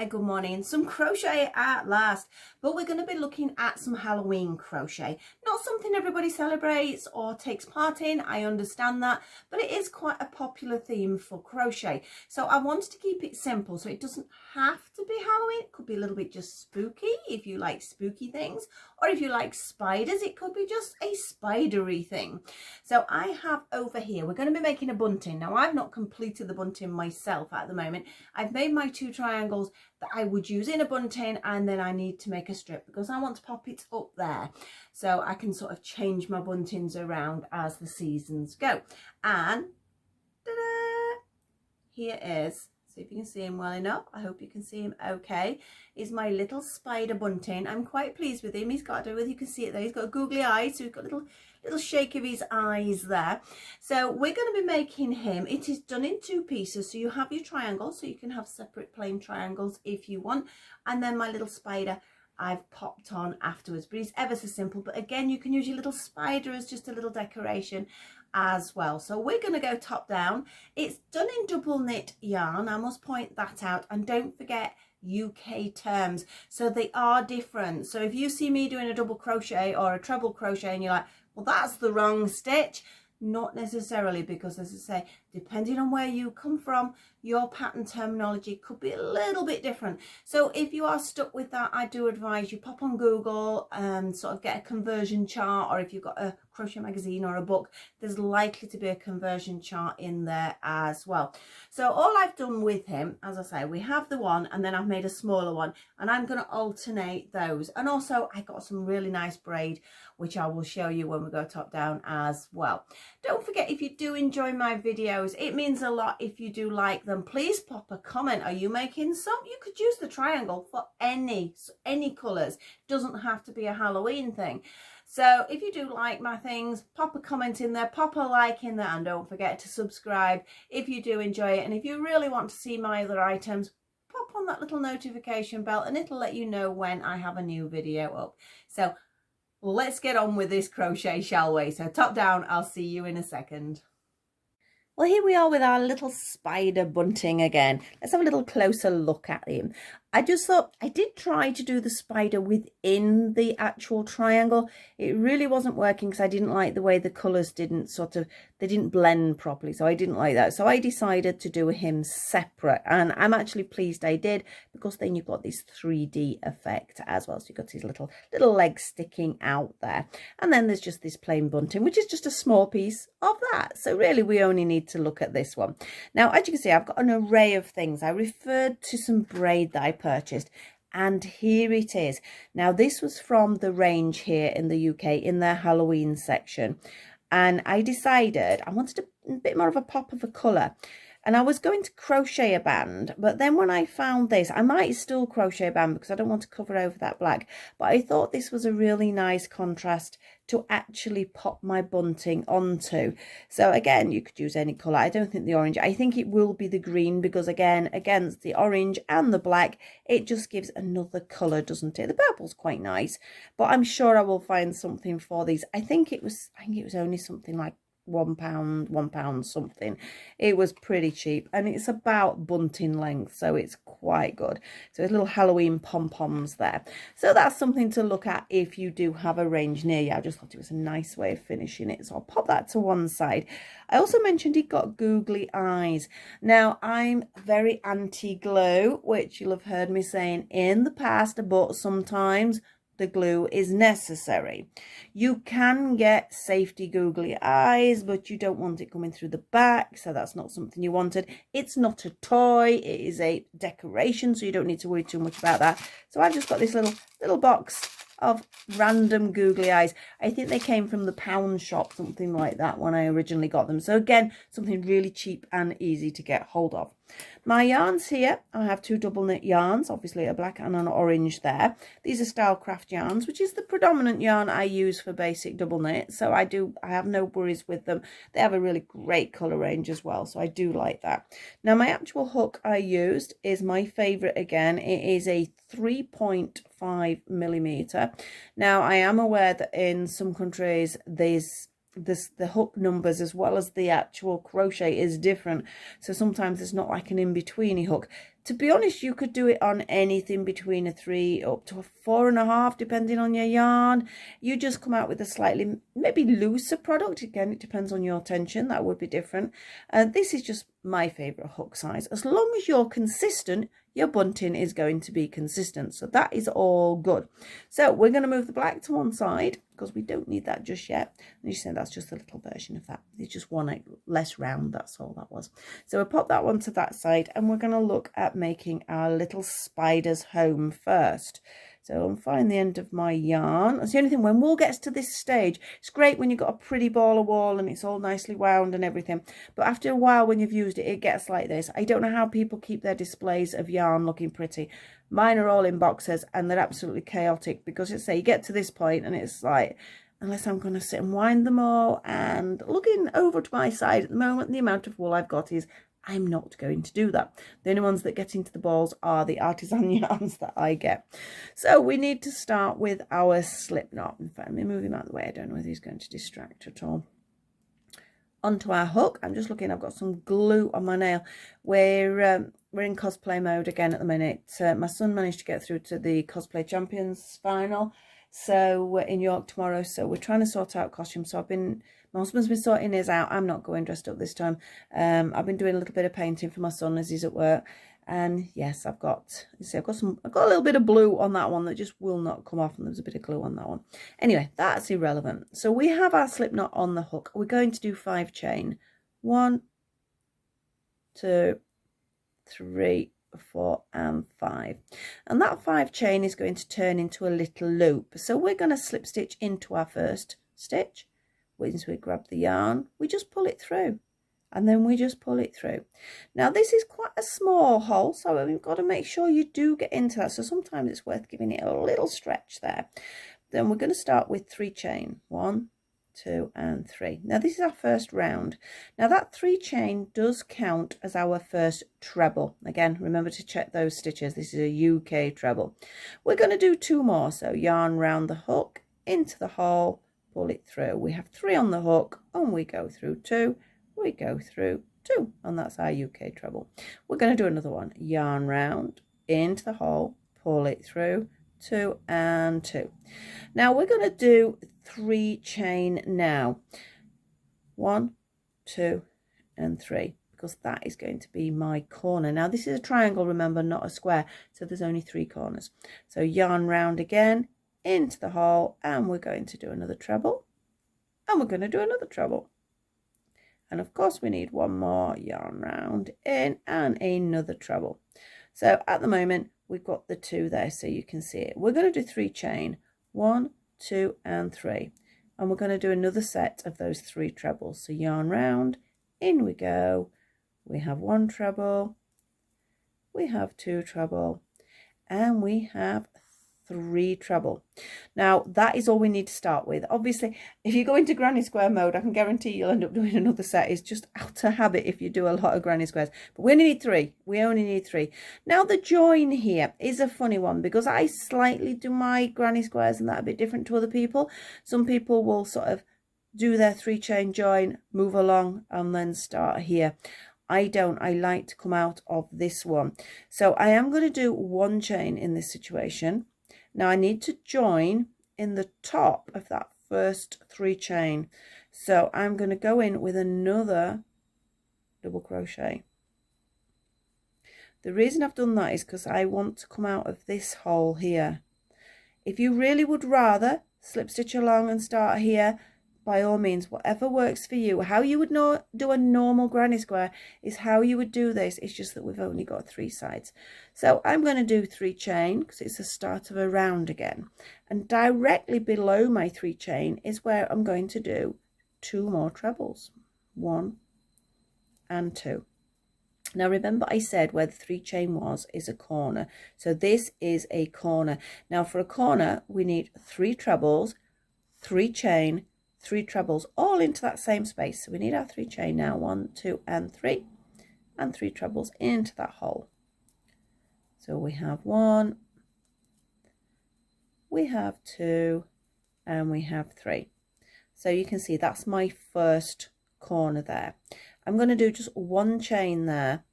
Hi, good morning. Some crochet at last, but we're going to be looking at some Halloween crochet. Not something everybody celebrates or takes part in, I understand that, but it is quite a popular theme for crochet. So I wanted to keep it simple, so it doesn't have to be Halloween. It could be a little bit just spooky if you like spooky things, or if you like spiders, it could be just a spidery thing. So I have over here, we're going to be making a bunting. Now I've not completed the bunting myself at the moment. I've made my 2 triangles that I would use in a bunting, and then I need to make a strip because I want to pop it up there so I can sort of change my buntings around as the seasons go. And ta-da, here is, see if you can see him well enough. I hope you can see him okay. Is my little spider bunting. I'm quite pleased with him. He's got, I don't know whether you can see it there, he's got googly eyes, so he's got little shake of his eyes there. So we're going to be making him. It is done in 2 pieces, so you have your triangle, so you can have separate plain triangles if you want, and then my little spider I've popped on afterwards, but he's ever so simple. But again, you can use your little spider as just a little decoration as well. So we're going to go top down. It's done in double knit yarn, I must point that out, and don't forget UK terms, so they are different. So if you see me doing a double crochet or a treble crochet and you're like, well, that's the wrong stitch, not necessarily, because as I say, depending on where you come from, your pattern terminology could be a little bit different. So if you are stuck with that, I do advise you pop on Google and sort of get a conversion chart, or if you've got a crochet magazine or a book, there's likely to be a conversion chart in there as well. So all I've done with him, as I say, we have the one and then I've made a smaller one, and I'm going to alternate those. And also I got some really nice braid, which I will show you when we go top down as well. Don't forget, if you do enjoy my videos, it means a lot if you do like them. Please pop a comment. Are you making some? You could use the triangle for any colours. Doesn't have to be a Halloween thing. So if you do like my things, pop a comment in there, pop a like in there, and don't forget to subscribe if you do enjoy it. And if you really want to see my other items, pop on that little notification bell and it'll let you know when I have a new video up. So let's get on with this crochet, shall we? So top down, I'll see you in a second. Well, here we are with our little spider bunting again. Let's have a little closer look at him. I just thought, I did try to do the spider within the actual triangle. It really wasn't working because I didn't like the way the colours didn't they didn't blend properly. So I didn't like that. So I decided to do him separate. And I'm actually pleased I did, because then you've got this 3D effect as well. So you've got his little legs sticking out there. And then there's just this plain bunting, which is just a small piece of that. So really we only need to look at this one. Now, as you can see, I've got an array of things. I referred to some braid that I purchased, and here it is. Now this was from the range here in the UK in their Halloween section, and I decided I wanted a bit more of a pop of a colour, and I was going to crochet a band, but then when I found this, I might still crochet a band because I don't want to cover over that black, but I thought this was a really nice contrast to actually pop my bunting onto. So again, you could use any colour. I don't think the orange, I think it will be the green, because again, against the orange and the black, it just gives another colour, doesn't it? The purple's quite nice, but I'm sure I will find something for these. I think it was only something like £1 something. It was pretty cheap, and it's about bunting length, so it's quite good. So there's little Halloween pom-poms there, so that's something to look at if you do have a range near you. I just thought it was a nice way of finishing it, so I'll pop that to one side. I also mentioned he got googly eyes. Now I'm very anti-glue, which you'll have heard me saying in the past, but sometimes the glue is necessary. You can get safety googly eyes, but you don't want it coming through the back, so that's not something you wanted. It's not a toy, it is a decoration, so you don't need to worry too much about that. So I've just got this little box of random googly eyes. I think they came from the pound shop, something like that, when I originally got them. So again, something really cheap and easy to get hold of. My yarns here, I have 2 double knit yarns, obviously a black and an orange there. These are Stylecraft yarns, which is the predominant yarn I use for basic double knit, so I have no worries with them. They have a really great colour range as well, so I do like that. Now my actual hook I used is my favourite again. It is a 3.5mm. Now I am aware that in some countries the hook numbers as well as the actual crochet is different, so sometimes it's not like an in-betweeny hook. To be honest, you could do it on anything between a 3 up to a 4.5, depending on your yarn. You just come out with a slightly, maybe looser product. Again, it depends on your tension. That would be different. This is just my favourite hook size. As long as you're consistent, your bunting is going to be consistent. So that is all good. So we're going to move the black to one side because we don't need that just yet. And you see that's just a little version of that. It's just one less round. That's all that was. So we'll pop that one to that side and we're going to look at making our little spider's home first. So I'm finding the end of my yarn. That's the only thing, when wool gets to this stage, it's great when you've got a pretty ball of wool and it's all nicely wound and everything. But after a while, when you've used it, it gets like this. I don't know how people keep their displays of yarn looking pretty. Mine are all in boxes and they're absolutely chaotic because it's say you get to this point and it's like, unless I'm going to sit and wind them all, and looking over to my side at the moment, the amount of wool I've got is I'm not going to do that. The only ones that get into the balls are the artisan yarns that I get. So we need to start with our slip knot. In fact, let me move him out of the way. I don't know whether he's going to distract at all. Onto our hook. I'm just looking, I've got some glue on my nail. We're in cosplay mode again at the minute. My son managed to get through to the Cosplay Champions final. So we're in York tomorrow. So we're trying to sort out costumes. So my husband's been sorting his out. I'm not going dressed up this time. I've been doing a little bit of painting for my son as he's at work. And yes, I've got a little bit of blue on that one that just will not come off. And there's a bit of glue on that one. Anyway, that's irrelevant. So we have our slip knot on the hook. We're going to do 5 chain. 1, 2, 3, 4 and 5, and that 5 chain is going to turn into a little loop. So we're going to slip stitch into our first stitch. Once we grab the yarn, we just pull it through, and then we just pull it through. Now this is quite a small hole, so we've got to make sure you do get into that. So sometimes it's worth giving it a little stretch there. Then we're going to start with 3 chain. 1, 2 and 3. Now this is our first round. Now that 3 chain does count as our first treble. Again, remember to check those stitches. This is a UK treble. We're going to do 2 more. So yarn round the hook, into the hole, pull it through. We have 3 on the hook and we go through 2, we go through 2, and that's our UK treble. We're going to do another one. Yarn round, into the hole, pull it through, 2 and 2. Now we're going to do 3 chain now. 1, 2 and 3, because that is going to be my corner. Now this is a triangle, remember, not a square, so there's only 3 corners. So yarn round again, into the hole, and we're going to do another treble, and we're going to do another treble, and of course we need 1 more. Yarn round, in, and another treble. So at the moment we've got the 2 there, so you can see it. We're going to do 3 chain. 1, 2 and 3, and we're going to do another set of those 3 trebles. So yarn round, in we go, we have 1 treble, we have 2 treble, and we have 3 treble. Now that is all we need to start with. Obviously if you go into granny square mode, I can guarantee you'll end up doing another set. It's just out of habit if you do a lot of granny squares, but we only need 3. We only need 3. Now the join here is a funny one because I slightly do my granny squares and that a bit different to other people. Some people will sort of do their 3 chain join, move along, and then start here. I don't. I like to come out of this one. So I am going to do 1 chain in this situation. Now I need to join in the top of that first 3 chain. So I'm going to go in with another double crochet. The reason I've done that is because I want to come out of this hole here. If you really would rather slip stitch along and start here, by all means, whatever works for you. How you would do a normal granny square is how you would do this. It's just that we've only got 3 sides. So I'm going to do 3 chain because it's the start of a round again. And directly below my 3 chain is where I'm going to do 2 more trebles. 1 and 2. Now remember I said where the 3 chain was is a corner. So this is a corner. Now for a corner we need 3 trebles, 3 chain, 3 trebles, all into that same space. So we need our 3 chain now. 1, 2 and 3, and 3 trebles into that hole. So we have 1, we have 2, and we have 3. So you can see that's my first corner there. I'm going to do just 1 chain there.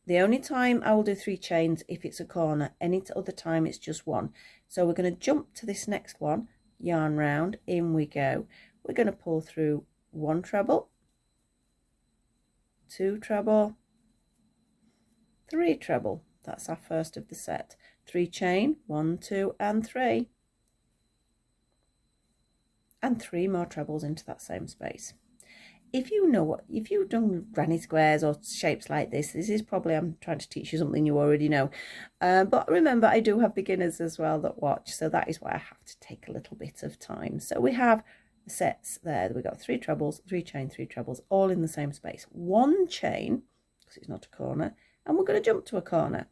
The only time I will do 3 chains if it's a corner, any other time it's just 1. So we're going to jump to this next one, yarn round, in we go. We're going to pull through 1 treble, 2 treble, 3 treble. That's our first of the set. 3 chain, 1, 2 and 3. And 3 more trebles into that same space. If you know what, if you've done granny squares or shapes like this is probably, I'm trying to teach you something you already know. But remember, I do have beginners as well that watch, so that is why I have to take a little bit of time. So we have the sets there. We've got 3 trebles, 3 chain, 3 trebles, all in the same space. 1 chain, because it's not a corner, and we're going to jump to a corner.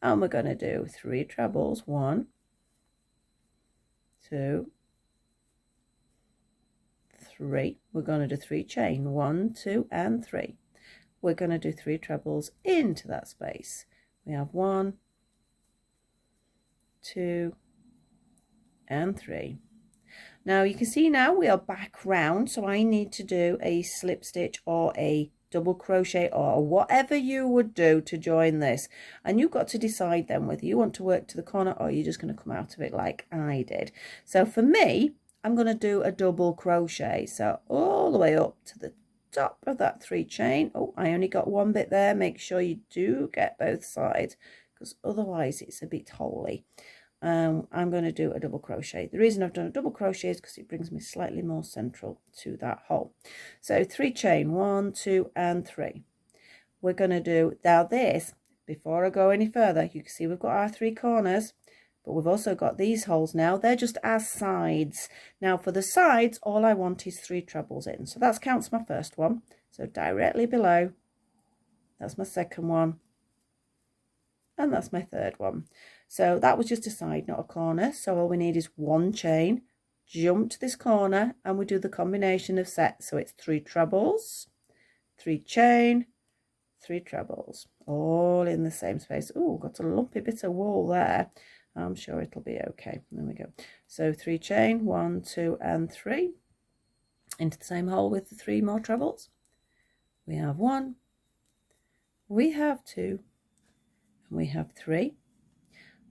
And we're going to do 3 trebles, 1, 2, 3. We're going to do 3 chain, 1, 2 and 3. We're going to do 3 trebles into that space. We have 1, 2 and 3. Now you can see now we are back round, so I need to do a slip stitch or a double crochet or whatever you would do to join this, and you've got to decide then whether you want to work to the corner or you're just going to come out of it like I did. So for me, I'm going to do a double crochet, so all the way up to the top of that 3 chain. Oh, I only got 1 bit there. Make sure you do get both sides, because otherwise it's a bit holy. I'm going to do a double crochet. The reason I've done a double crochet is because it brings me slightly more central to that hole. So 3 chain, 1, 2 and 3. We're going to do now this, before I go any further, you can see we've got our 3 corners, but we've also got these holes now. They're just as sides. Now for the sides, all I want is 3 trebles in. So that counts my first one. So directly below, that's my second one. And that's my third one. So that was just a side, not a corner. So all we need is 1 chain, jump to this corner, and we do the combination of sets. So it's 3 trebles, 3 chain, 3 trebles, all in the same space. Oh, got a lumpy bit of wool there. I'm sure it'll be okay. There we go. So 3 chain, 1, 2 and 3 into the same hole with the 3 more trebles. We have 1, we have 2, and we have 3.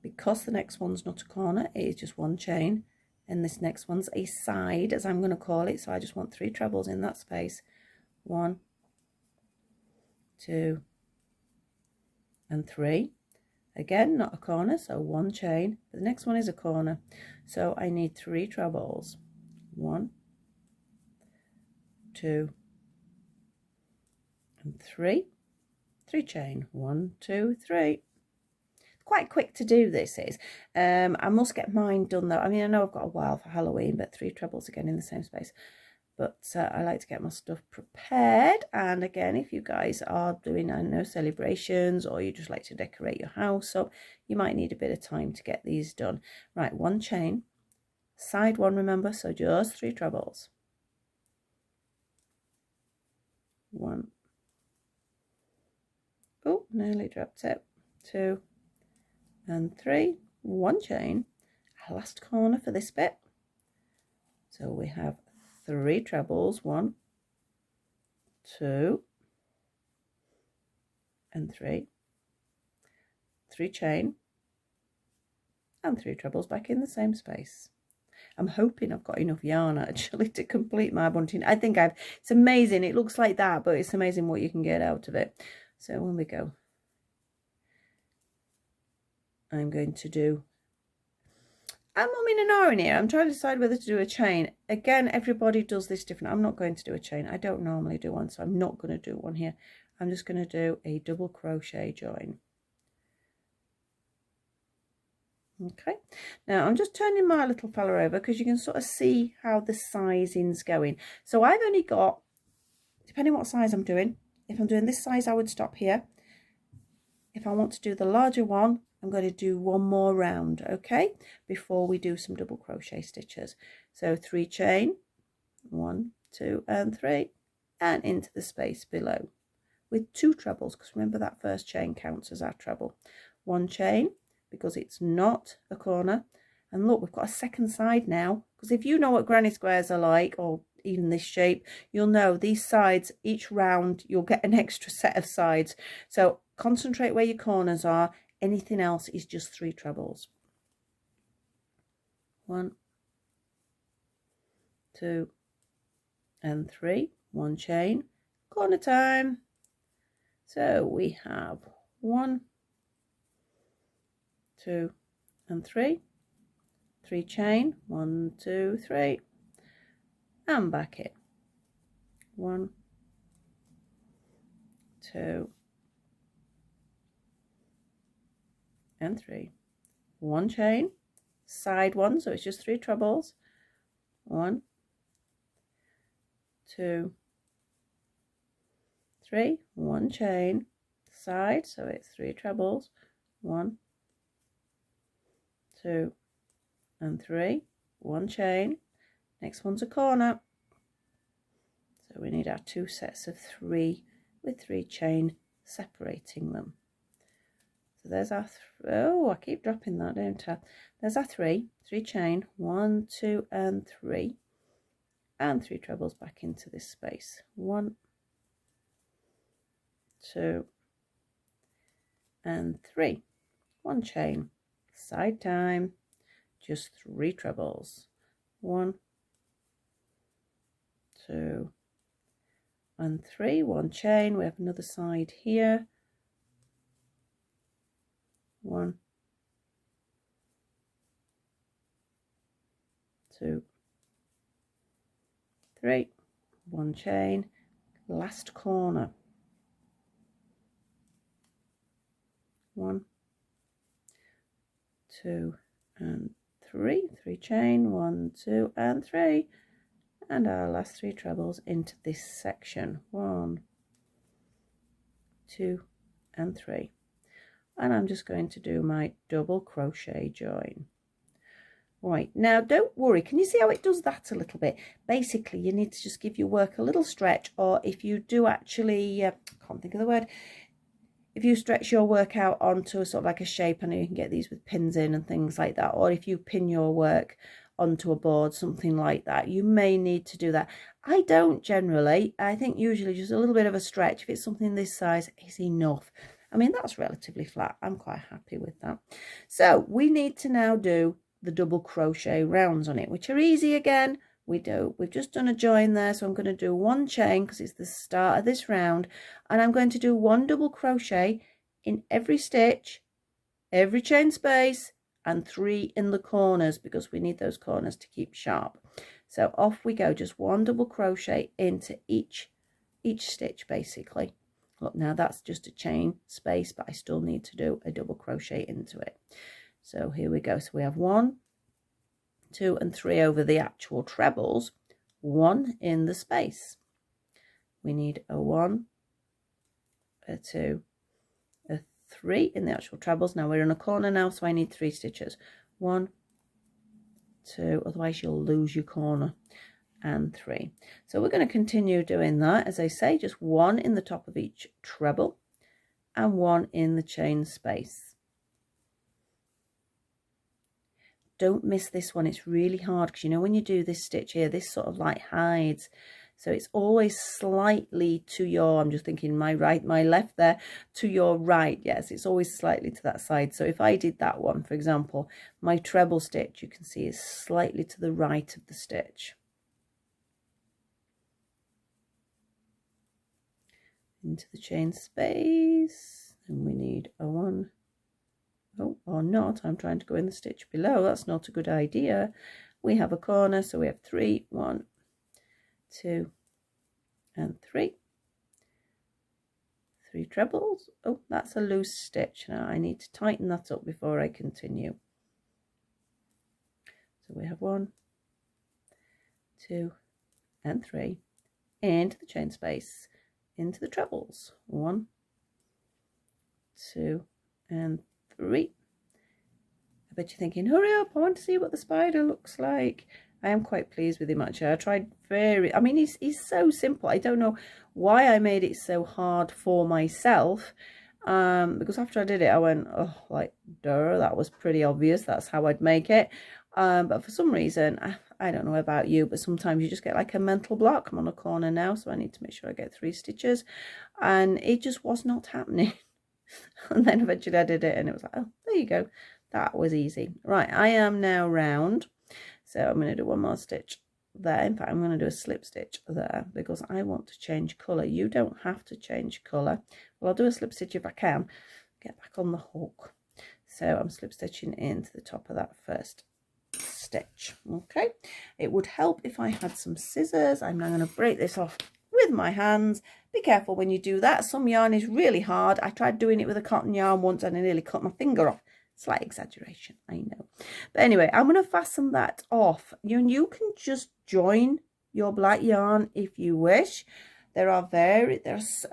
Because the next one's not a corner, it is just 1 chain, and this next one's a side, as I'm going to call it. So I just want 3 trebles in that space. 1, 2 and 3. Again, not a corner, so 1 chain, but the next one is a corner, so I need 3 trebles. 1, 2 and 3. 3 chain, 1, 2, 3. Quite quick to do this is. I must get mine done though. I mean, I know I've got a while for Halloween, but 3 trebles again in the same space. But I like to get my stuff prepared. And again, if you guys are doing, I don't know, celebrations, or you just like to decorate your house up, you might need a bit of time to get these done. Right, 1 chain, side 1, remember, so just 3 trebles. 1. Oh, nearly dropped it. 2 and 3. 1 chain, last corner for this bit. So we have 3 trebles, 1, 2 and 3. 3 chain and 3 trebles back in the same space. I'm hoping I've got enough yarn actually to complete my bunting. I think it's amazing. It looks like that, but it's amazing what you can get out of it. So when we go, I'm going to do, I'm in an hour in here. I'm trying to decide whether to do a chain. Again, everybody does this different. I'm not going to do a chain. I don't normally do one, so I'm not going to do one here. I'm just going to do a double crochet join. Okay, now I'm just turning my little fella over because you can sort of see how the sizing's going. So I've only got, depending what size I'm doing, if I'm doing this size, I would stop here. If I want to do the larger one, I'm going to do 1 more round, okay, before we do some double crochet stitches. So 3 chain, 1, 2 and 3, and into the space below with 2 trebles, because remember that first chain counts as our treble. 1 chain, because it's not a corner, and look, we've got a second side now, because if you know what granny squares are like, or even this shape, you'll know these sides, each round you'll get an extra set of sides. So concentrate where your corners are. Anything else is just 3 trebles. 1, 2 and 3, 1 chain, corner time. So we have 1, 2 and 3, 3 chain, 1, 2, 3, and back in. 1, 2 and 3, 1 chain, side 1, so it's just 3 trebles. 1, 2, 3, 1 chain, side, so it's 3 trebles. 1, 2 and 3, 1 chain. Next one's a corner, so we need our 2 sets of 3 with 3 chain separating them. So there's our oh, I keep dropping that, don't I? There's our 3 chain, 1, 2 and 3, and 3 trebles back into this space. 1, 2 and 3, 1 chain, side time, just 3 trebles. 1, 2 and 3, 1 chain. We have another side here. 1, 2, 3, 1 chain, last corner. 1, 2 and 3, 3 chain, 1, 2 and 3, and our last 3 trebles into this section. 1, 2 and 3, and I'm just going to do my double crochet join. Right, now don't worry, can you see how it does that a little bit? Basically you need to just give your work a little stretch, or if you do actually I can't think of the word, if you stretch your work out onto a sort of like a shape, I know you can get these with pins in and things like that, or if you pin your work onto a board, something like that, you may need to do that. I don't generally. I think usually just a little bit of a stretch, if it's something this size, is enough. I mean, that's relatively flat. I'm quite happy with that. So we need to now do the double crochet rounds on it, which are easy again. We've just done a join there, so I'm going to do 1 chain because it's the start of this round, and I'm going to do 1 double crochet in every stitch, every chain space, and 3 in the corners because we need those corners to keep sharp. So off we go, just 1 double crochet into each stitch basically. Look, now that's just a chain space, but I still need to do a double crochet into it. So here we go. So we have 1, 2 and 3 over the actual trebles, 1 in the space. We need a 1, a 2, a 3 in the actual trebles. Now we're in a corner now, so I need 3 stitches. 1, 2, otherwise you'll lose your corner, and 3. So we're going to continue doing that, as I say, just 1 in the top of each treble and 1 in the chain space. Don't miss this one, it's really hard because you know when you do this stitch here, this sort of like hides, so it's always slightly to your, I'm just thinking my right, my left there, to your right. Yes, it's always slightly to that side. So if I did that one, for example, my treble stitch, you can see is slightly to the right of the stitch. Into the chain space, and we need a 1. Oh, or not, I'm trying to go in the stitch below, that's not a good idea. We have a corner, so we have 3, 1, 2 and 3, 3 trebles. Oh, that's a loose stitch. Now I need to tighten that up before I continue. So we have 1, 2 and 3 into the chain space, into the trebles. 1, 2 and 3. I bet you're thinking, hurry up, I want to see what the spider looks like. I am quite pleased with him actually. I tried I mean he's so simple. I don't know why I made it so hard for myself, because after I did it I went, oh, like duh, that was pretty obvious, that's how I'd make it. But for some reason, I don't know about you, but sometimes you just get like a mental block. I'm on a corner now, so I need to make sure I get 3 stitches, and it just was not happening. And then eventually I did it and it was like, oh, there you go. That was easy. Right, I am now round. So I'm going to do one more stitch there. In fact, I'm going to do a slip stitch there because I want to change colour. You don't have to change colour. Well, I'll do a slip stitch if I can. Get back on the hook. So I'm slip stitching into the top of that first stitch. Okay, it would help if I had some scissors. I'm now going to break this off with my hands. Be careful when you do that. Some yarn is really hard. I tried doing it with a cotton yarn once and I nearly cut my finger off. Slight exaggeration, I know. But anyway, I'm going to fasten that off. You can just join your black yarn if you wish. There's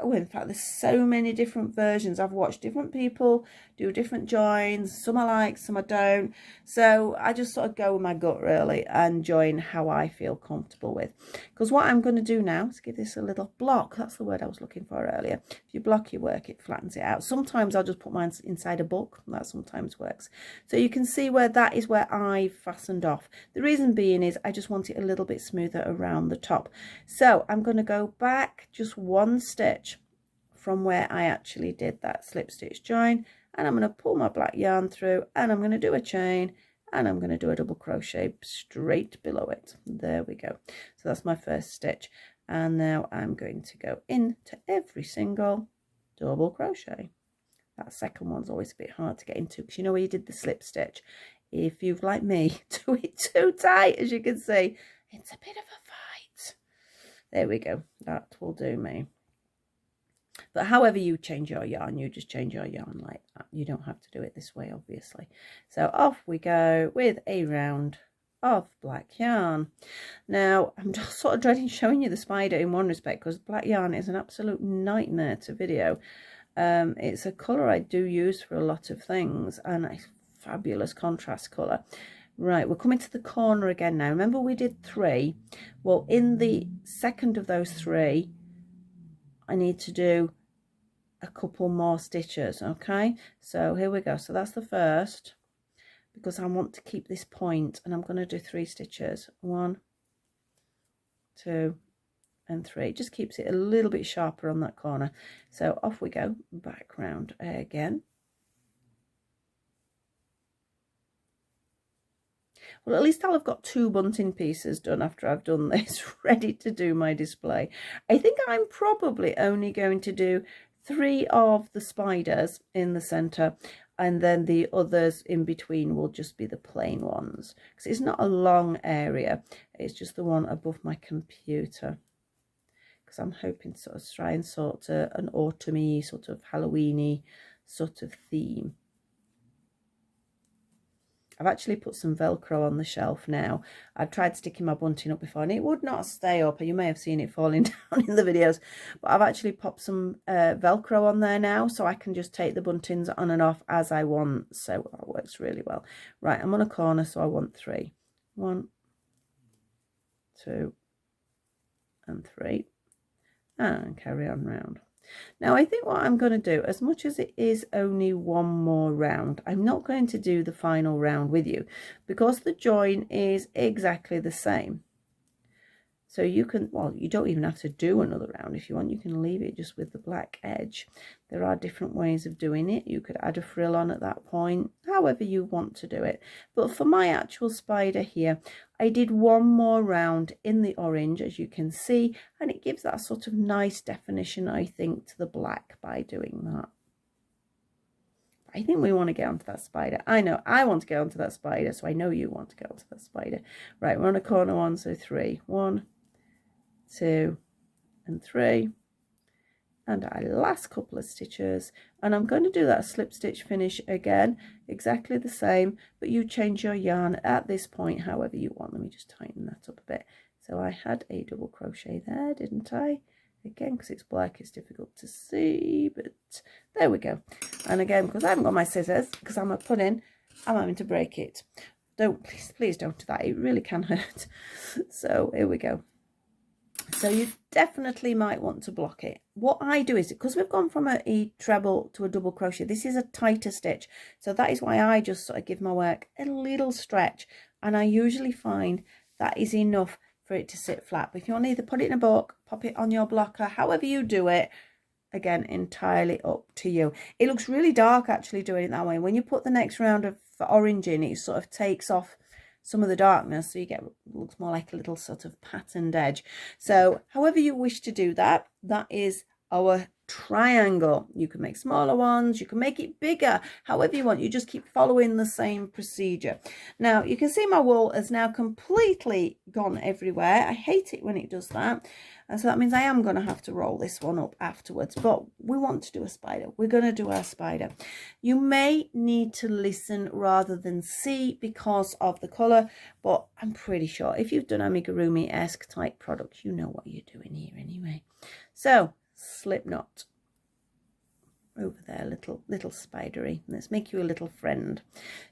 so many different versions. I've watched different people do different joins. Some I like, some I don't. So I just sort of go with my gut really and join how I feel comfortable with. Because what I'm going to do now is give this a little block. That's the word I was looking for earlier. If you block your work, it flattens it out. Sometimes I'll just put mine inside a book. That sometimes works. So you can see where that is where I've fastened off. The reason being is I just want it a little bit smoother around the top. So I'm going to go back just one stitch from where I actually did that slip stitch join, and I'm going to pull my black yarn through and I'm going to do a chain and I'm going to do a double crochet straight below it. There we go. So that's my first stitch, and now I'm going to go into every single double crochet. That second one's always a bit hard to get into because you know where you did the slip stitch, if you've like me do it too tight, as you can see, it's a bit of a fight. There we go, that will do me. But however you change your yarn, you just change your yarn like that. You don't have to do it this way, obviously. So off we go with a round of black yarn. Now, I'm just sort of dreading showing you the spider in one respect because black yarn is an absolute nightmare to video. It's a colour I do use for a lot of things, and it's a fabulous contrast colour. Right, we're coming to the corner again now. Remember we did 3. Well, in the second of those 3, I need to do a couple more stitches. Okay, so here we go. So that's the first, because I want to keep this point, and I'm going to do 3 stitches. 1, 2 and 3. It just keeps it a little bit sharper on that corner. So off we go, back round again. Well, at least I'll have got 2 bunting pieces done after I've done this, ready to do my display. I think I'm probably only going to do 3 of the spiders in the centre, and then the others in between will just be the plain ones, because it's not a long area. It's just the one above my computer, because I'm hoping to sort of try and sort an autumny, sort of Halloweeny sort of theme. I've actually put some Velcro on the shelf now. I've tried sticking my bunting up before and it would not stay up. You may have seen it falling down in the videos. But I've actually popped some Velcro on there now, so I can just take the buntings on and off as I want. So that works really well. Right, I'm on a corner, so I want 3. 1, 2 and 3. And carry on round. Now I think what I'm going to do, as much as it is only one more round, I'm not going to do the final round with you because the join is exactly the same. So you can, well, you don't even have to do another round if you want. You can leave it just with the black edge. There are different ways of doing it. You could add a frill on at that point, however you want to do it. But for my actual spider here, I did one more round in the orange, as you can see, and it gives that sort of nice definition, I think, to the black by doing that. I think we want to get onto that spider. I know I want to get onto that spider, so I know you want to get onto that spider. Right, we're on a corner 1, so 3. 1, 2 and 3, and our last couple of stitches, and I'm going to do that slip stitch finish again, exactly the same, but you change your yarn at this point however you want. Let me just tighten that up a bit. So I had a double crochet there, didn't I? Again, because it's black, it's difficult to see, but there we go. And again, because I haven't got my scissors, because I'm a pudding, I'm having to break it. Don't, please don't do that, it really can hurt. So here we go. So you definitely might want to block it. What I do is, because we've gone from a treble to a double crochet, this is a tighter stitch. So that is why I just sort of give my work a little stretch. And I usually find that is enough for it to sit flat. But if you want to either put it in a book, pop it on your blocker, however you do it, again, entirely up to you. It looks really dark actually doing it that way. When you put the next round of orange in, it sort of takes off some of the darkness, so you get, looks more like a little sort of patterned edge. So however you wish to do that, that is our triangle. You can make smaller ones, you can make it bigger, however you want. You just keep following the same procedure. Now you can see my wool has now completely gone everywhere. I hate it when it does that, and so that means I am going to have to roll this one up afterwards. But we want to do a spider. We're going to do our spider. You may need to listen rather than see because of the colour, but I'm pretty sure if you've done amigurumi-esque type products, you know what you're doing here anyway. So slip knot over there, little spidery. Let's make you a little friend.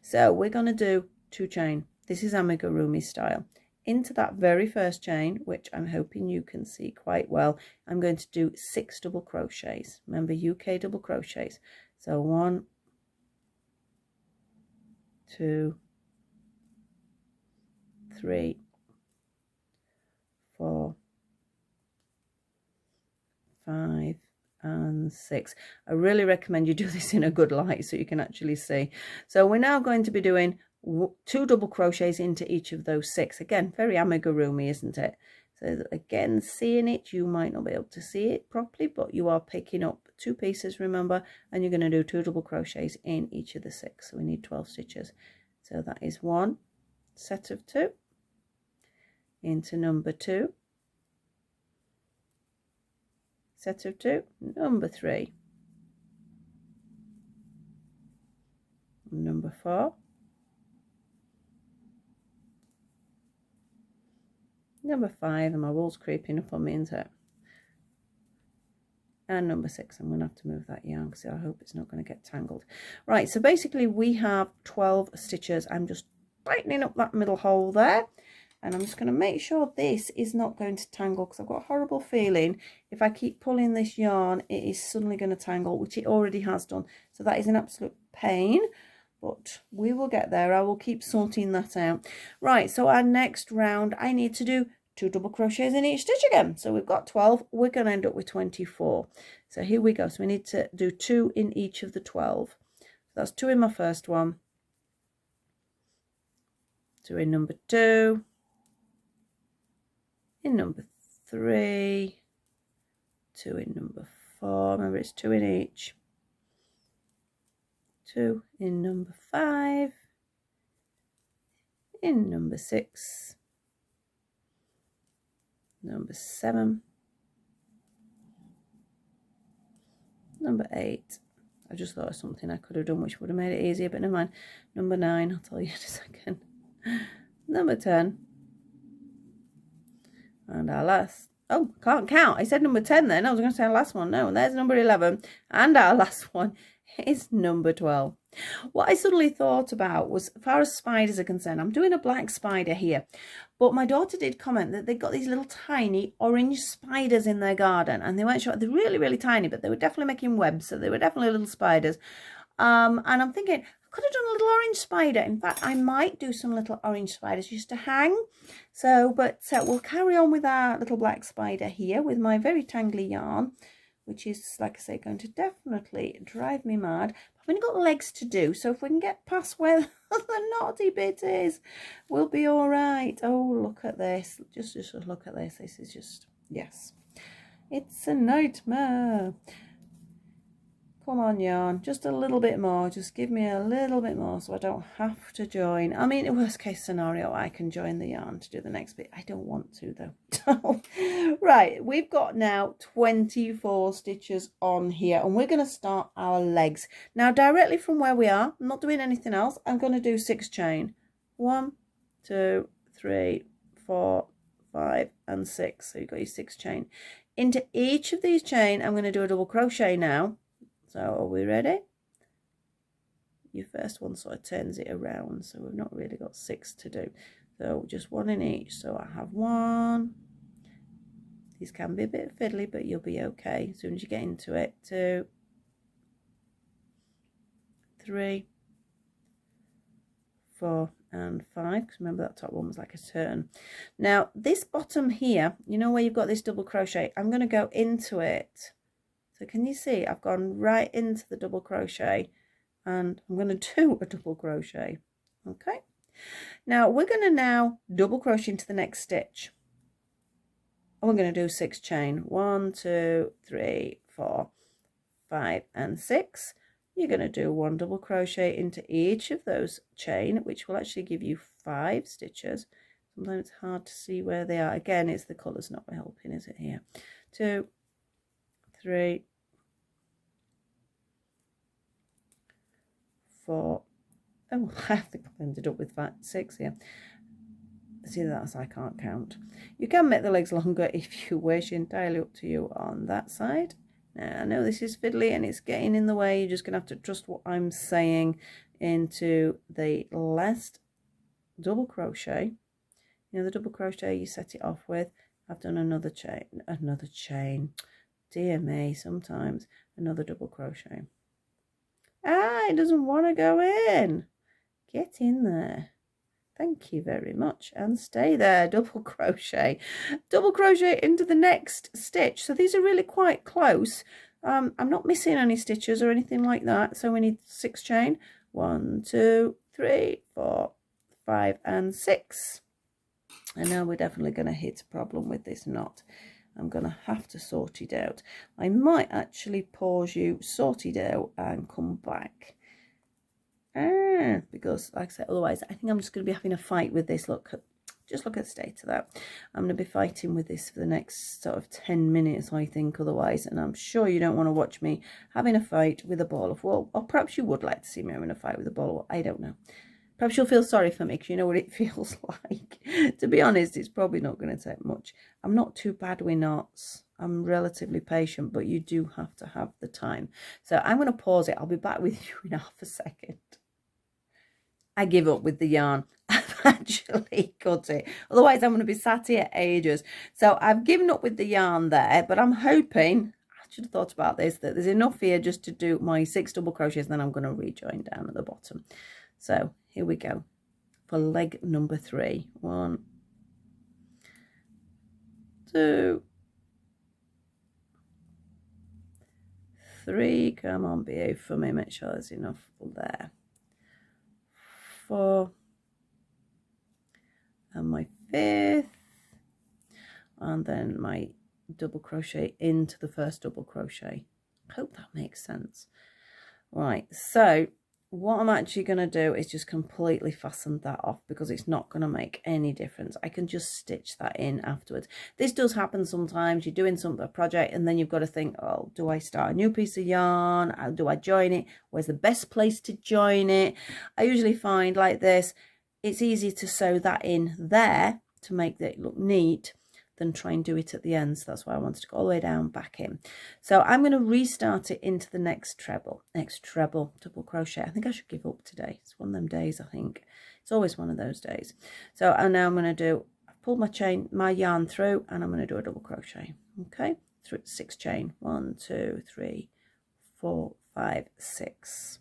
So we're going to do 2 chain. This is amigurumi style. Into that very first chain, which I'm hoping you can see quite well, I'm going to do 6 double crochets. Remember, UK double crochets. So 1, 2, 3, 4, 5 and 6. I really recommend you do this in a good light so you can actually see. So we're now going to be doing 2 double crochets into each of those 6. Again, very amigurumi, isn't it? So again, seeing it, you might not be able to see it properly, but you are picking up 2 pieces, remember, and you're going to do 2 double crochets in each of the 6. So we need 12 stitches. So that is 1 set of 2 into number 2, set of 2, number 3, number 4, number 5, and my wool's creeping up on me, isn't it? And number 6. I'm going to have to move that yarn because I hope it's not going to get tangled. Right, so basically we have 12 stitches. I'm just tightening up that middle hole there, and I'm just going to make sure this is not going to tangle, because I've got a horrible feeling if I keep pulling this yarn it is suddenly going to tangle, which it already has done. So that is an absolute pain, but we will get there. I will keep sorting that out. Right, so our next round I need to do 2 double crochets in each stitch again. So we've got 12, we're going to end up with 24. So here we go. So we need to do 2 in each of the 12. So that's 2 in my first one, 2 in number 2, in number 3, 2 in number 4, remember it's 2 in each, 2 in number 5, in number 6, number 7, number 8. I just thought of something I could have done which would have made it easier, but never mind. Number 9, I'll tell you in a second. Number 10. And our last, oh, can't count. I said number 10 then. I was going to say our last one. No, and there's number 11. And our last one is number 12. What I suddenly thought about was, as far as spiders are concerned, I'm doing a black spider here. But my daughter did comment that they got these little tiny orange spiders in their garden. And they weren't sure, they're really, really tiny, but they were definitely making webs. So they were definitely little spiders. And I'm thinking, I could have done a little orange spider. In fact, I might do some little orange spiders just to hang. So, but we'll carry on with our little black spider here with my very tangly yarn, which is, like I say, going to definitely drive me mad. I've only got legs to do, so if we can get past where the knotty bit is, we'll be all right. Oh, look at this. Just look at this. This is just, yes. It's a nightmare. Come on, yarn, just a little bit more. Just give me a little bit more so I don't have to join. I mean, in worst case scenario, I can join the yarn to do the next bit. I don't want to, though. Right, we've got now 24 stitches on here, and we're going to start our legs. Now, directly from where we are, I'm not doing anything else. I'm going to do 6 chain. 1, 2, 3, 4, 5, and 6. So you've got your 6 chain. Into each of these chain, I'm going to do a double crochet now. So are we ready? Your first one sort of turns it around, so we've not really got 6 to do. So just 1 in each. So I have 1. These can be a bit fiddly, but you'll be okay as soon as you get into it. 2, 3, 4, and 5. Because remember that top one was like a turn. Now this bottom here, you know where you've got this double crochet, I'm going to go into it So can you see I've gone right into the double crochet, and I'm going to do a double crochet. Okay, now we're going to double crochet into the next stitch, and we're going to do 6 chain. 1, 2, 3, 4, 5 and 6. You're going to do 1 double crochet into each of those chain, which will actually give you 5 stitches. Sometimes it's hard to see where they are. Again, it's the colours not helping, is it here? 2, 3, 4. Oh, I think I've ended up with 6 here. See, that's, I can't count. You can make the legs longer if you wish, entirely up to you on that side. Now, I know this is fiddly and it's getting in the way. You're just going to have to trust what I'm saying into the last double crochet. You know, the double crochet you set it off with. I've done another chain. Dear me, sometimes another double crochet. Ah, it doesn't want to go in. Get in there. Thank you very much, and stay there. Double crochet into the next stitch. So these are really quite close. I'm not missing any stitches or anything like that, so we need 6 chain. 1, 2, 3, 4, 5 and 6. And now we're definitely going to hit a problem with this knot. I'm going to have to sort it out. I might actually pause you, sort it out and come back. Because like I said, otherwise I think I'm just going to be having a fight with this. Just look at the state of that. I'm going to be fighting with this for the next sort of 10 minutes, I think, otherwise. And I'm sure you don't want to watch me having a fight with a ball of wool. Or perhaps you would like to see me having a fight with a ball of wool. I don't know. Perhaps you'll feel sorry for me because you know what it feels like. To be honest, it's probably not going to take much. I'm not too bad with knots. I'm relatively patient, but you do have to have the time. So I'm going to pause it. I'll be back with you in half a second. I give up with the yarn. I've actually cut it. Otherwise, I'm going to be sat here ages. So I've given up with the yarn there, but I'm hoping, I should have thought about this, that there's enough here just to do my 6 double crochets, and then I'm going to rejoin down at the bottom. So here we go for leg number 3. 1, 2, 3. Come on, behave for me. Make sure there's enough there. 4 and my 5th, and then my double crochet into the first double crochet. I hope that makes sense. Right, so what I'm actually going to do is just completely fasten that off because it's not going to make any difference. I can just stitch that in afterwards. This does happen sometimes. You're doing a project and then you've got to think, oh, do I start a new piece of yarn? Do I join it? Where's the best place to join it? I usually find like this, it's easier to sew that in there to make it look neat than try and do it at the end. So that's why I wanted to go all the way down, back in. So I'm going to restart it into the next treble double crochet. I think I should give up today. It's one of them days, I think. It's always one of those days. So and now I'm going to do, I've pulled my yarn through, and I'm going to do a double crochet. Okay, through 6 chain. 1, 2, 3, 4, 5, 6.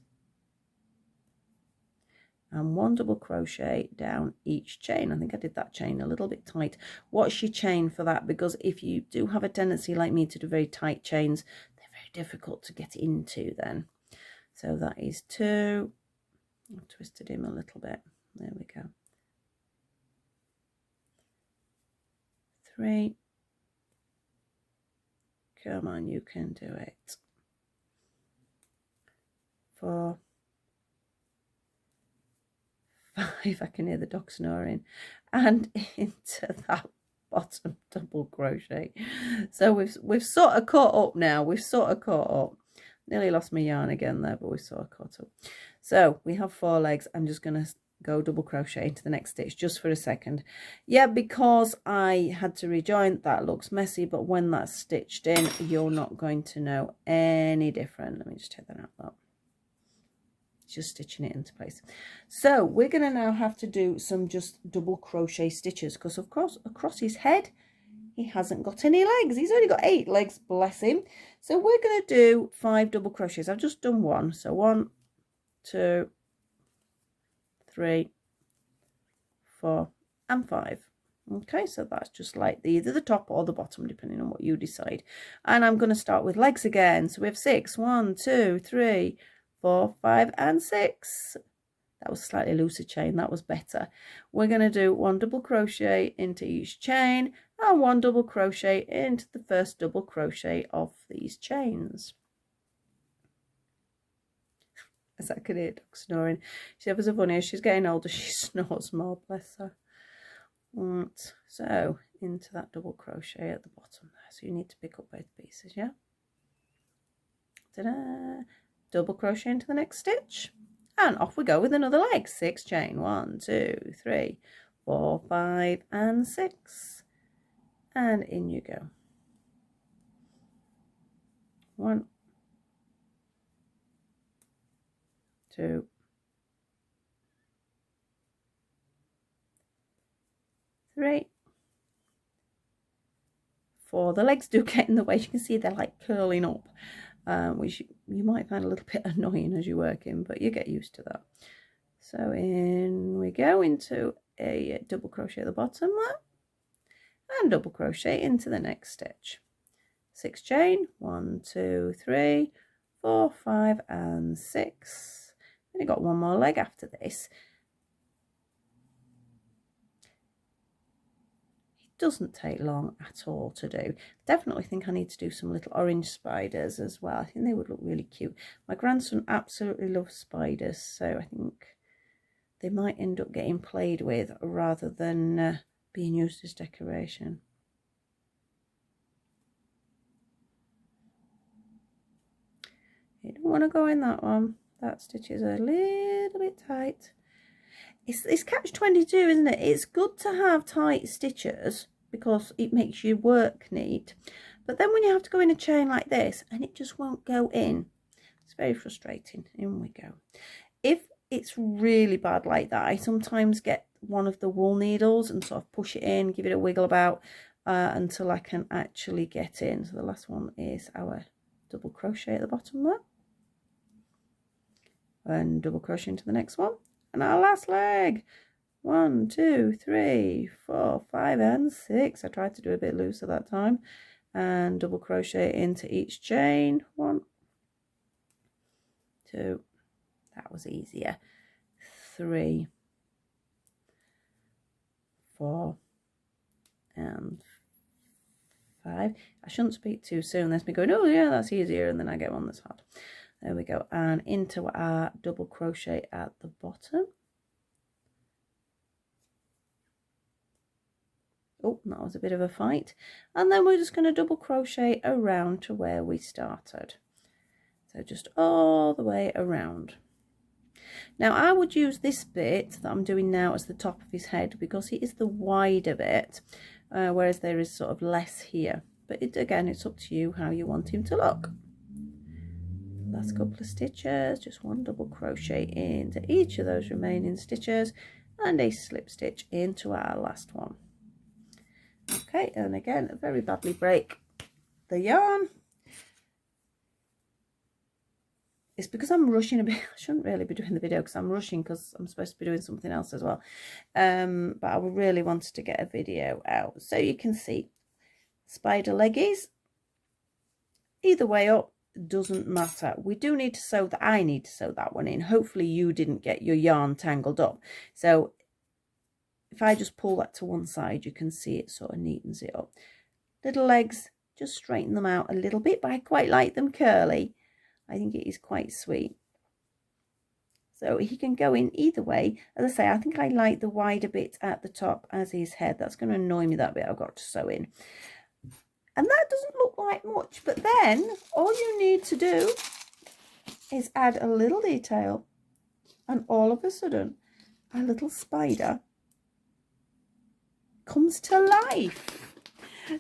And 1 double crochet down each chain. I think I did that chain a little bit tight. Watch your chain for that, because if you do have a tendency like me to do very tight chains, they're very difficult to get into then. So that is 2. I've twisted him a little bit. There we go. 3. Come on, you can do it. 4. 5, I can hear the dog snoring, and into that bottom double crochet. So we've sort of caught up now. We've sort of caught up. Nearly lost my yarn again there, but we've sort of caught up. So we have 4 legs. I'm just going to go double crochet into the next stitch just for a second. Yeah, because I had to rejoin, that looks messy, but when that's stitched in, you're not going to know any different. Let me just take that out though. Just stitching it into place. So we're going to now have to do some just double crochet stitches, because of course across his head he hasn't got any legs. He's only got 8 legs, bless him. So we're going to do 5 double crochets. I've just done 1, so 1, 2, 3, 4 and 5. Okay, so that's just like either the top or the bottom, depending on what you decide. And I'm going to start with legs again. So we have 6, 1, 2, 3, 4, 5, and 6. That was slightly looser chain, that was better. We're going to do 1 double crochet into each chain and 1 double crochet into the first double crochet of these chains. As I could hear dog snoring. She's ever so funny, as she's getting older, she snores more, bless her. Right, so into that double crochet at the bottom there. So you need to pick up both pieces, yeah? Ta-da! Double crochet into the next stitch. And off we go with another leg. 6 chain. 1, 2, 3, 4, 5, and 6. And in you go. 1, 2, 3, 4. The legs do get in the way. You can see they're like curling up, which you might find a little bit annoying as you work in, but you get used to that. So in we go into a double crochet at the bottom there, and double crochet into the next stitch. 6 chain. 1, 2, 3, 4, 5, and 6. Then you've got one more leg after this. Doesn't take long at all to do. Definitely think I need to do some little orange spiders as well. I think they would look really cute. My grandson absolutely loves spiders, so I think they might end up getting played with rather than being used as decoration. You don't want to go in that one. That stitch is a little bit tight. It's catch-22, isn't it? It's good to have tight stitches because it makes your work neat. But then when you have to go in a chain like this and it just won't go in, it's very frustrating. In we go. If it's really bad like that, I sometimes get one of the wool needles and sort of push it in, give it a wiggle about until I can actually get in. So the last one is our double crochet at the bottom there. And double crochet into the next one. And our last leg. 1, 2, 3, 4, 5, and 6. I tried to do a bit looser that time. And double crochet into each chain. 1, 2. That was easier. 3, 4, and 5. I shouldn't speak too soon. There's me going, oh yeah, that's easier, and then I get one that's hard. There we go. And into our double crochet at the bottom. Oh, that was a bit of a fight. And then we're just going to double crochet around to where we started. So just all the way around. Now I would use this bit that I'm doing now as the top of his head because it is the wider bit, whereas there is sort of less here. But again, it's up to you how you want him to look. Last couple of stitches, just 1 double crochet into each of those remaining stitches and a slip stitch into our last one. Okay, and again, very badly break the yarn. It's because I'm rushing a bit. I shouldn't really be doing the video because I'm rushing because I'm supposed to be doing something else as well. But I really wanted to get a video out. So you can see spider leggies. Either way up, doesn't matter. We do need to sew that. I need to sew that one in. Hopefully you didn't get your yarn tangled up. So if I just pull that to one side, you can see it sort of neatens it up. Little legs, just straighten them out a little bit, but I quite like them curly. I think it is quite sweet. So he can go in either way. As I say, I think I like the wider bit at the top as his head. That's going to annoy me, that bit I've got to sew in. And that doesn't look like much, but then all you need to do is add a little detail, and all of a sudden a little spider comes to life.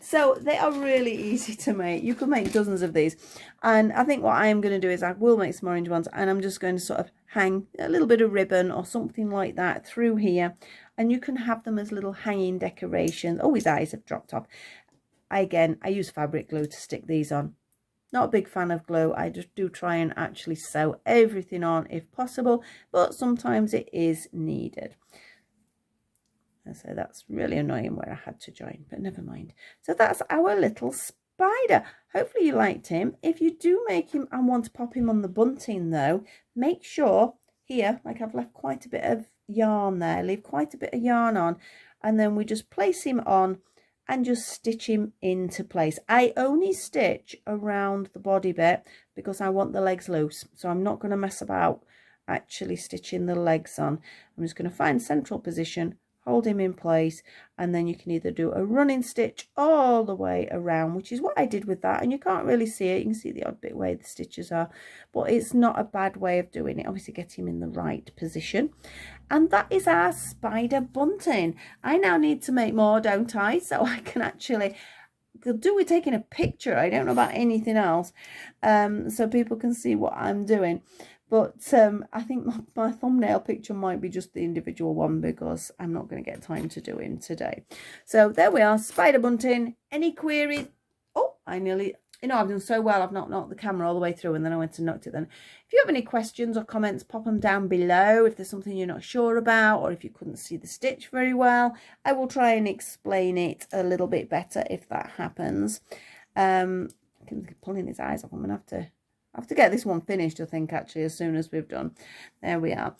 So they are really easy to make. You can make dozens of these, and I think what I am going to do is I will make some orange ones, and I'm just going to sort of hang a little bit of ribbon or something like that through here, and you can have them as little hanging decorations. Oh, his eyes have dropped off. Again, I use fabric glue to stick these on. Not a big fan of glue. I just do try and actually sew everything on if possible, but sometimes it is needed. And so that's really annoying where I had to join, but never mind. So that's our little spider. Hopefully you liked him. If you do make him and want to pop him on the bunting though, make sure here, like I've left quite a bit of yarn there, leave quite a bit of yarn on, and then we just place him on and just stitch him into place. I only stitch around the body bit because I want the legs loose, so I'm not going to mess about actually stitching the legs on. I'm just going to find central position, hold him in place, and then you can either do a running stitch all the way around, which is what I did with that, and you can't really see it. You can see the odd bit where the stitches are, but it's not a bad way of doing it. Obviously get him in the right position. And that is our spider bunting. I now need to make more, don't I? So I can actually do with taking a picture. I don't know about anything else, so people can see what I'm doing. But I think my thumbnail picture might be just the individual one because I'm not going to get time to do him today. So there we are, spider bunting. Any queries? Oh, I nearly, you know, I've done so well. I've not knocked the camera all the way through and then I went and knocked it then. If you have any questions or comments, pop them down below. If there's something you're not sure about or if you couldn't see the stitch very well, I will try and explain it a little bit better if that happens. I can pulling his eyes off. I'm going to have to get this one finished, I think, actually, as soon as we've done. There we are.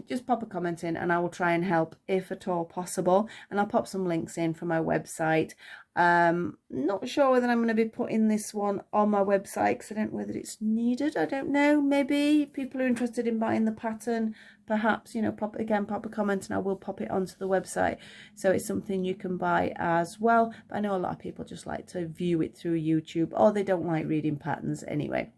Just pop a comment in and I will try and help if at all possible. And I'll pop some links in from my website. Not sure whether I'm going to be putting this one on my website because I don't know whether it's needed. I don't know. Maybe if people are interested in buying the pattern, perhaps, you know, pop a comment and I will pop it onto the website. So it's something you can buy as well. But I know a lot of people just like to view it through YouTube or they don't like reading patterns anyway.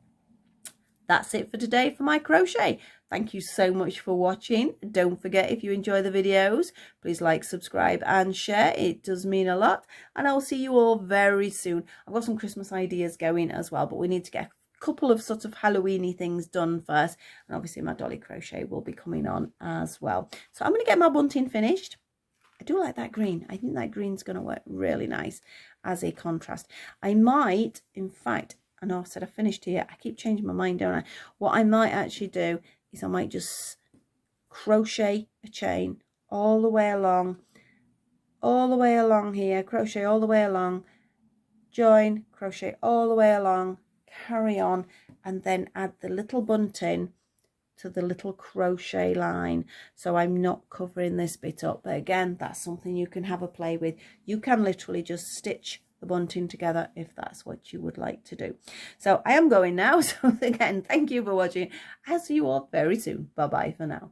That's it for today for my crochet. Thank you so much for watching. Don't forget, if you enjoy the videos, please like, subscribe and share. It does mean a lot. And I will see you all very soon. I've got some Christmas ideas going as well, but we need to get a couple of sort of Halloween-y things done first. And obviously my dolly crochet will be coming on as well. So I'm going to get my bunting finished. I do like that green. I think that green's going to work really nice as a contrast. I might, in fact, I know I said I finished here. I keep changing my mind, don't I? What I might actually do is I might just crochet a chain all the way along here, crochet all the way along, join, crochet all the way along, carry on, and then add the little bunting to the little crochet line, so I'm not covering this bit up. But again, that's something you can have a play with. You can literally just stitch the bunting together if that's what you would like to do. So I am going now. So again, thank you for watching. I'll see you all very soon. Bye bye for now.